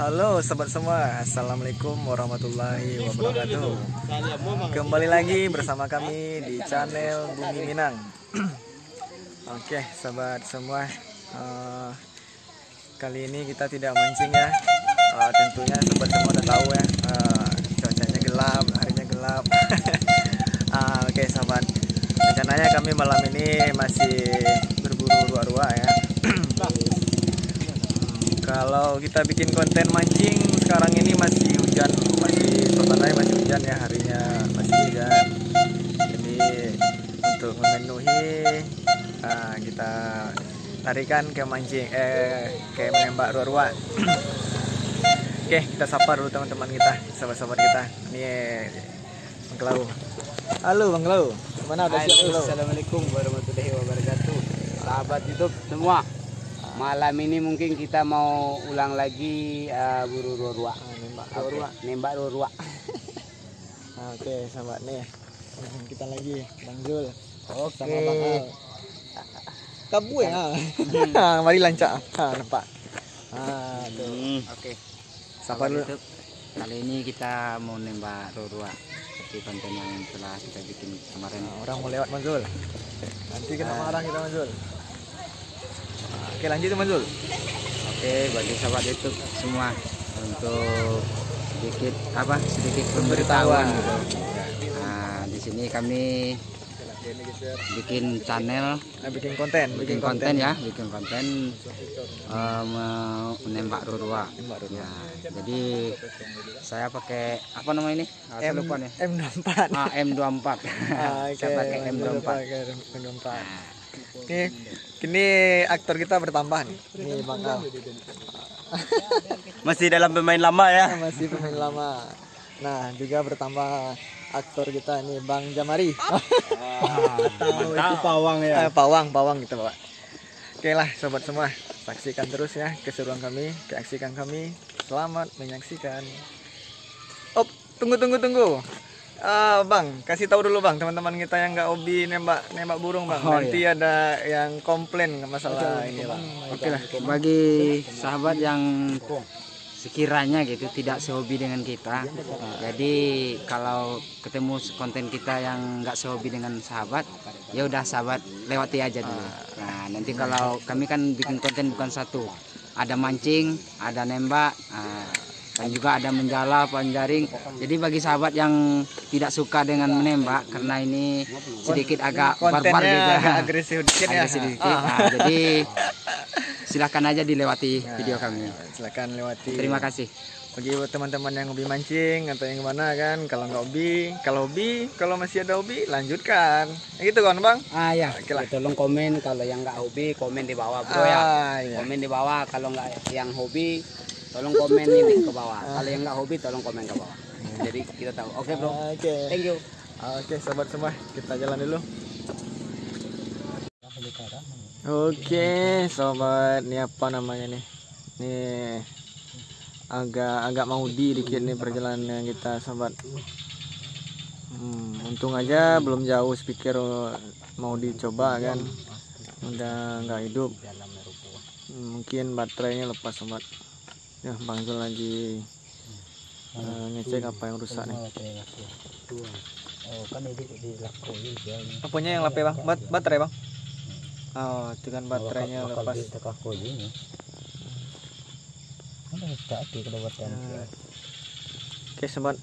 Halo sobat semua, assalamualaikum warahmatullahi wabarakatuh. Kembali lagi bersama kami di channel Bumi Minang. Oke sobat semua, kali ini kita tidak mancing ya. Tentunya sobat semua udah tahu ya, cuacanya gelap, harinya gelap. Oke sobat, rencananya kami malam ini masih berburu ruak-ruak ya. Kalau kita bikin konten mancing sekarang ini masih hujan, suasananya masih hujan ya, harinya masih hujan. Jadi untuk memenuhi kita larikan ke mancing, ke menembak ruak-ruak. Oke, kita sapa dulu teman-teman kita, sahabat-sahabat kita. Ini Bang Klau. Halo Bang Klau, mana udah siap Bang? Assalamualaikum warahmatullahi wabarakatuh. Sahabat YouTube semua. Malam ini mungkin kita mau ulang lagi buru ruak-ruak. Nembak ruak-ruak. Oke, sahabat nih. Kita lagi Bang Zul. Oke. Sama Bang Al. Kabu ya. Mari lancak. Nampak. Oke. Sapa dulu. YouTube. Kali ini kita mau nembak ruak-ruak seperti konten yang telah kita bikin kemarin. Orang mau lewat Bang Zul. Nanti kena marah kita Bang Zul. Oke, lanjut Bang Zul. Oke, bagi sahabat YouTube semua, untuk sedikit pemberitahuan gitu. Nah, di sini kami bikin channel, bikin konten menembak ruak-ruak. Ya, jadi saya pakai apa nama ini? Saya lupa nih. M24. M24. Saya pakai M24. Ini aktor kita bertambah nih. Ini Bang Al. Masih dalam pemain lama ya? Masih pemain lama. Nah, juga bertambah aktor kita nih Bang Jamari. Itu pawang ya. Pawang gitu, Pak. Oke lah sobat semua, saksikan terus ya keseruan kami, keaksikan kami. Selamat menyaksikan. Oh, tunggu. Bang, kasih tahu dulu Bang, teman-teman kita yang nggak hobi nembak burung Bang. Nanti iya. Ada yang komplain masalah ini Bang. Oke lah, bagi sahabat yang sekiranya gitu tidak sehobi dengan kita, jadi kalau ketemu konten kita yang nggak sehobi dengan sahabat, ya udah sahabat lewati aja dulu. Nah, nanti kalau kami kan bikin konten bukan satu, ada mancing, ada nembak, dan juga ada menjala, panjaring. Jadi bagi sahabat yang tidak suka dengan menembak, karena ini sedikit agak barbar gitu, agresif dikit ya. Nah, jadi silahkan aja dilewati video kami. Silahkan lewati. Terima kasih. Bagi teman-teman yang hobi mancing atau yang gimana kan, kalau nggak hobi, kalau masih ada hobi lanjutkan. Gitu kan Bang? Ya. Tolong komen kalau yang nggak hobi, komen di bawah bro ya. Iya. Komen di bawah, kalau nggak yang hobi tolong komen ini ke bawah. Kalau yang nggak hobi tolong komen ke bawah. Jadi kita tahu. Oke bro. Oke. Thank you. Oke sahabat semua, kita jalan dulu. Oke sobat, ini apa namanya nih? Nih agak mau dikit nih perjalanan kita sobat. Untung aja belum jauh speaker mau dicoba kan, udah nggak hidup. Mungkin baterainya lepas sobat. Ya Bang Zul lagi ngecek apa yang rusak nih. Apanya yang lape Bang? Baterai Bang? Oh, itu kan baterainya lepas. Oke sobat,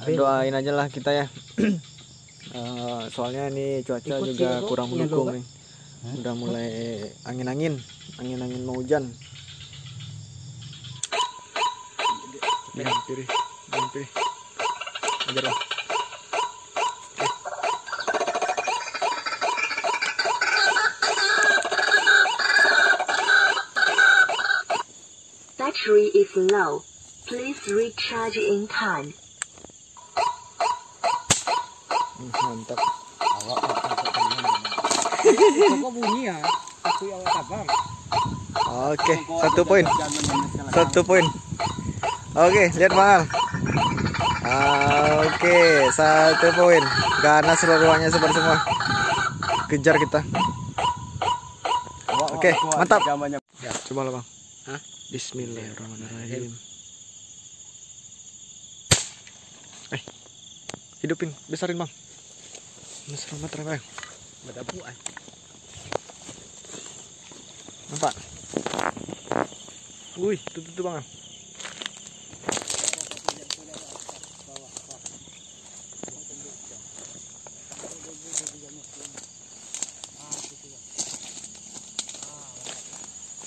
doain aja lah kita ya. Soalnya ini cuaca juga kurang mendukung nih. Udah mulai angin mau hujan. Hampir. Ajar lah. Battery is low. Please recharge in time. Mantap. Oke, 1 poin. Oke, lihat Bang Al. Oke, 1 poin. Ganas ruak-ruaknya sobat semua. Kejar kita. Oke, mantap. Ya, coba lo Bang. Bismillahirrahmanirrahim. Hidupin, besarin bang. Besar banget bang. Berdapuan. Nampak? Wih, tuh bang.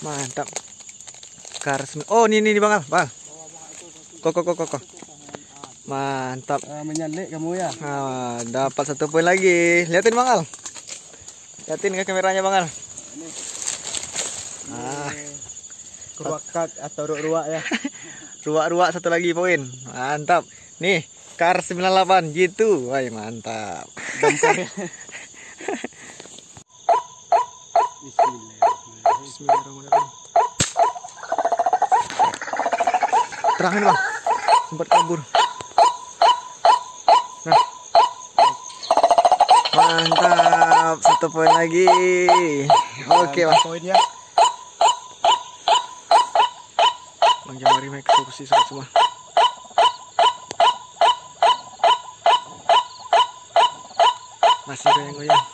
Mantap. Oh, ini bang Al, bang. Kok. Mantap. Menyalek kamu ya. Dapat 1 poin lagi. Liatin bang Al. Liatin ke kameranya bang Al. Ruak atau ruak ya. Ruak 1 lagi poin. Mantap. Nih, Kar 98 gitu. Wah, mantap. Bismillahirrahmanirrahim. Terangin bang. Sempat kabur. Nah. Mantap. 1 poin lagi. Oke bang. Poinnya. Bang Jamari mau eksekusi semua. Masih goyang-goyang.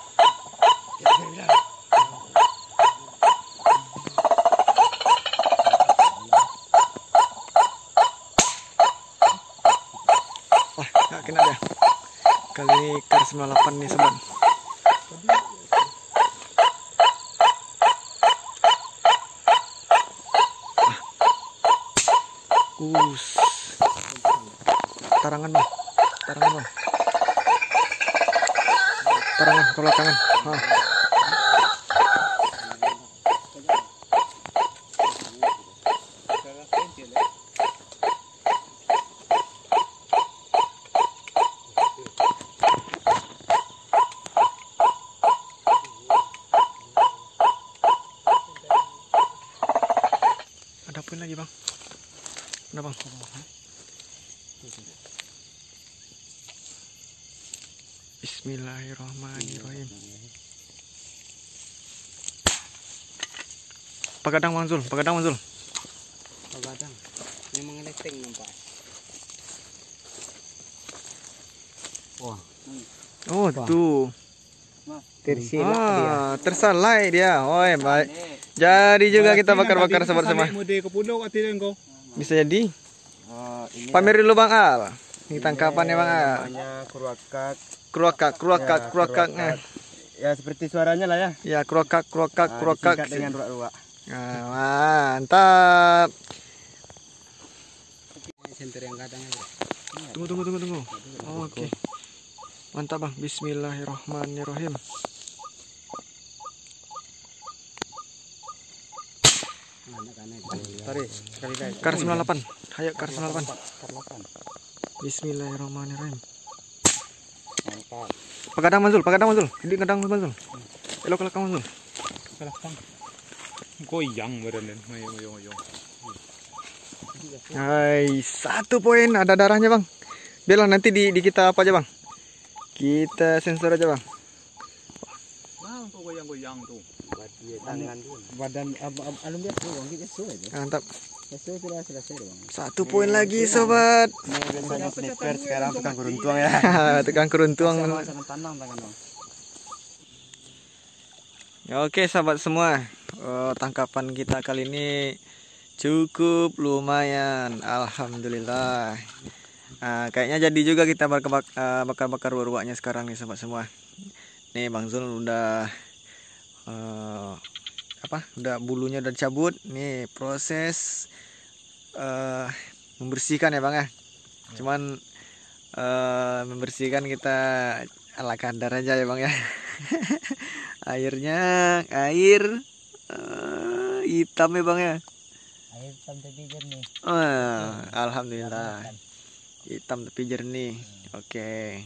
Wah, gak kena dia. Kali ini Kar 98 nih sobat. Tarangan bang. Tarangan ke belakangan. Ada poin lagi bang. Mana bang? Bismillahirrahmanirrahim. Pagadang Bang Zul. Pagadang. Ini mengeleteng nampak. Wah. Oh, tuh. Tersalai dia. Oi, baik. Jadi juga kita bakar-bakar sobat semua. Bisa jadi. Pamer dulu Bang Al. Ini tangkapannya Bang Al. Namanya Kruakak. Ya seperti suaranya lah ya. Ya, kruakak. Dengan ruak-ruak. Nah, mantap. Senter yang kadang aja. Tunggu. Oh, oke. Mantap Bang. Bismillahirrahmanirrahim. Kar 98. Hayo Kar 98. Bismillahirrahmanirrahim. Pagadang Manzul. Ini kadang Manzul. Elok belakang Manzul. Goyang badannya. Ngoyong. Hai, 1 poin. Ada darahnya Bang. Biarlah nanti di kita apa aja Bang. Kita sensor aja Bang. Bang, tuh goyang-goyang tuh. Badan alum dia tuh gitu aja. Mantap. Sudah selesai dong. 1 poin lagi sobat. Biasanya sniper sekarang tukang keruntuang ya. Tukang keruntuang. Tandang tangan dong. Oke sahabat semua, tangkapan kita kali ini cukup lumayan, alhamdulillah. Kayaknya jadi juga kita bakar-bakar ruak-ruaknya sekarang nih sahabat semua. Nih Bang Zul udah udah bulunya udah dicabut. Nih proses membersihkan ya Bang ya. Cuman membersihkan kita ala kadar aja ya Bang ya. Air hitam ya Bang ya. Air hitam tapi jernih. Alhamdulillah. Hitam tapi jernih. Oke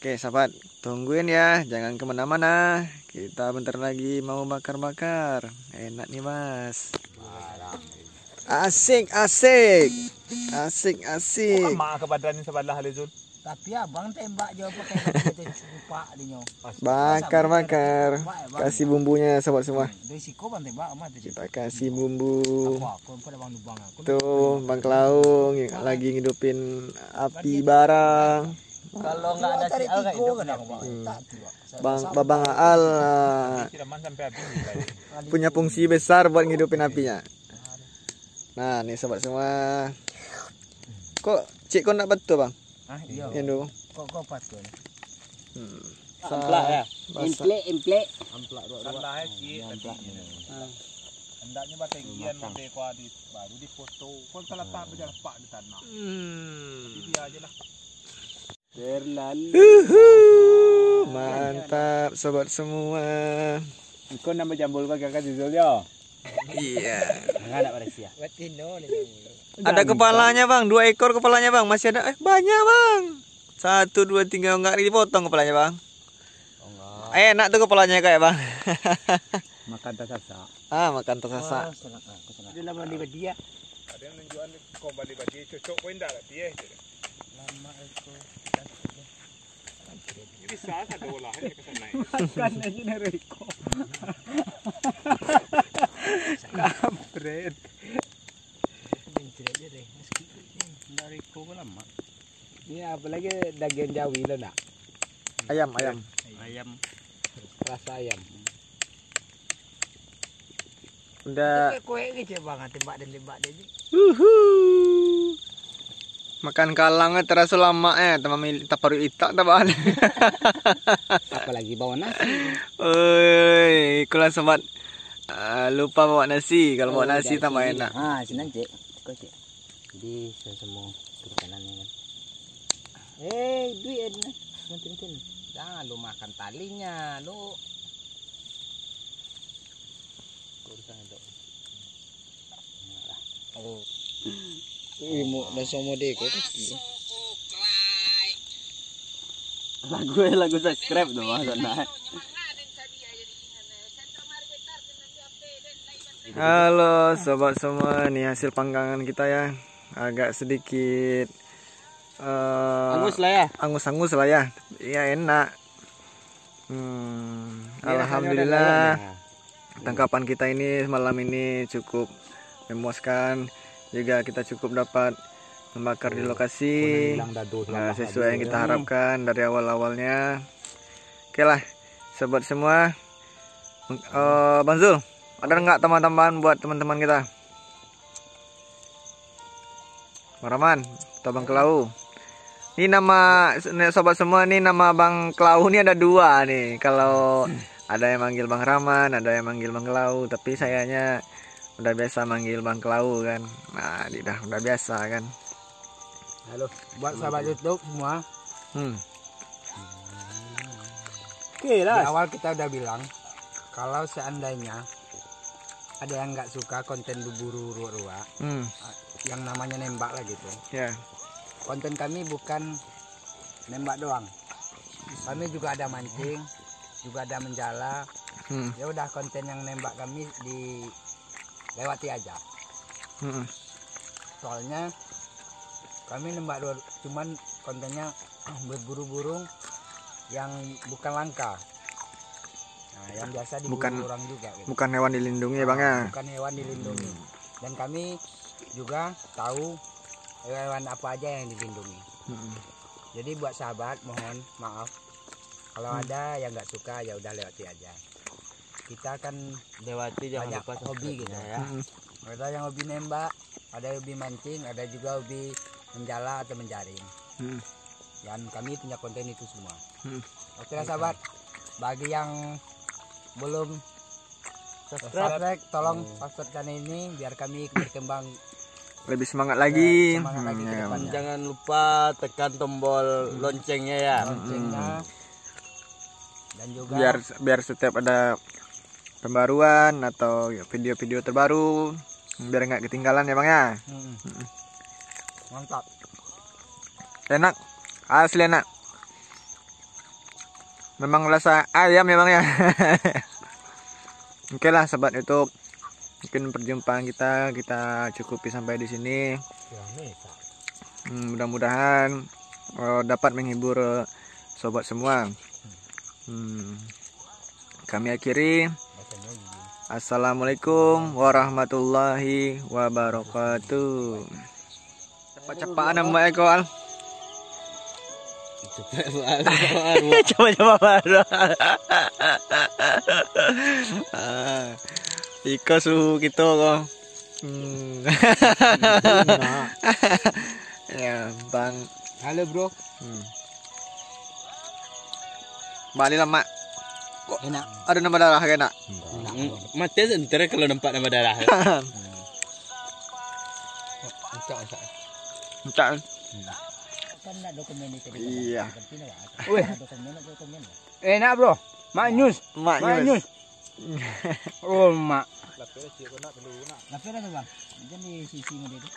sahabat, tungguin ya, jangan kemana-mana. Kita bentar lagi mau bakar-bakar. Enak nih Mas. Asik, asik. Asik, asik. Mak ke badan sebelah Halizul. Tapi abang tembak jauh pakai lupa dinyo. Bakar, bakar. Kasih bumbunya sobat semua. Risiko bang tembak amat tu. Kita kasih bumbu. Apa? Kau pada bang lubang aku. Tuh, Bang Klaung lagi ngidupin api barang. Kalau enggak ada si Al kayak hidup kan Bang Babang Aal Kiraman sampai habis. punya fungsi besar buat ngidupin apinya. Nah, nih sobat semua. Kok cik kau nak betul, Bang? Ah, iya. Ini Kok patut. Amplak ya. Implek. Salah cik tadi. Hendaknya batengian nanti kau di baru di foto. Kau salah tak berjalan pak di tanah. Dia aja lah. Mantap sobat semua. Kau nama jambul bagi kakak Zul ya. Iya. Enggak ada pada siap. Betino ni. Ada kepalanya, Bang. 2 ekor kepalanya, Bang. Masih ada. Banyak, Bang. 1 2 3 enggak dipotong kepalanya, Bang. Enak tuh kepalanya kayak, Bang. Makan tasasa. Makan tersasa. Dia lama di dia. Ada yang menunjukkan kau balik bagi cocok kau indah dia. Lama itu. Ini sah ada olahan ke sana. Makan aja nereko. Kampret. Mencret deh. Meski nereko kan lama. Ini apalagi daging Jawi lo nak. Ayam, ayam. Ayam. Rasa ayam. Udah Kue gitu banget tembak dan tembak dia. makan kalangnya terasa lama teman taparu itak taban. Apalagi bawa nasi. Oi, kalau sobat lupa bawa nasi. Kalau bawa nasi tambah enak. Sini cek. Kau cek. Jadi semua perkenannya kan. Duit ni. Nanti. Jangan lu makan talinya, lu. Oh. Mau dah semua dek kau kaki. Lagu subscribe tuh Mas sana. Halo sobat semua, nih hasil panggangan kita ya. Agak sedikit Angus lah ya. Angus-angus lah ya. Iya enak. Alhamdulillah. Tangkapan kita ini malam ini cukup memuaskan. Juga kita cukup dapat membakar di lokasi sesuai yang kita harapkan dari awal-awalnya. Oke lah sobat semua. Bang Zul, ada nggak tambahan-tambahan buat teman-teman kita? Maraman atau Bang Klau? Ini nama sobat semua, nih nama Bang Klau ini ada 2 nih. Kalau ada yang manggil Bang Rahman, ada yang manggil Bang Klau, tapi sayanya udah biasa manggil Bang Klau kan. Nah, udah biasa kan. Halo, buat sahabat YouTube semua. Oke lah. Di awal kita udah bilang kalau seandainya ada yang nggak suka konten buru ruak yang namanya nembak lah gitu. Ya. Konten kami bukan nembak doang. Kami juga ada mancing, juga ada menjala. Ya udah konten yang nembak kami dilewati aja. Soalnya kami nembak cuman kontennya berburu burung yang bukan langka. Nah, yang biasa diburu orang juga gitu. Bukan hewan dilindungi ya Bang ya. Bukan hewan dilindungi. Dan kami juga tahu hewan apa aja yang dilindungi. Jadi buat sahabat mohon maaf kalau ada yang nggak suka ya udah lewati aja. Kita kan lewati jangan banyak lupa hobi gitu ya. Ada yang hobi nembak, ada yang hobi mancing, ada juga hobi menjala atau menjaring. Dan kami punya konten itu semua. Oke lah sahabat, bagi yang belum subscribe, tolong subscribe channel ini biar kami berkembang lebih semangat lagi. Jangan lupa tekan tombol loncengnya ya. Loncengnya. Dan juga biar setiap ada pembaruan atau video-video terbaru biar nggak ketinggalan ya Bang ya. Mantap. Enak, asli enak. Memang rasa ayam ya Bang ya. Oke lah sobat YouTube, mungkin perjumpaan kita cukupi sampai di sini. Mudah-mudahan dapat menghibur sobat semua. Kami akhiri. Assalamualaikum warahmatullahi wabarakatuh. Cepat-cepatan nama ekor. Coba baru. Iko suhu kita kok. Ya, Bang. Halo bro. Balik lama. Kok Enak. ada nama darah kena? Mati sebentar kalau nampak nama darah. Enggak. Kan nak dokumen itu. Iya. Weh. Enak bro. Maknyus. Maknyus. Oh mak. Lapera cia kau nak perlu nak. Lapera tu bang. Jadi sisi dia tu.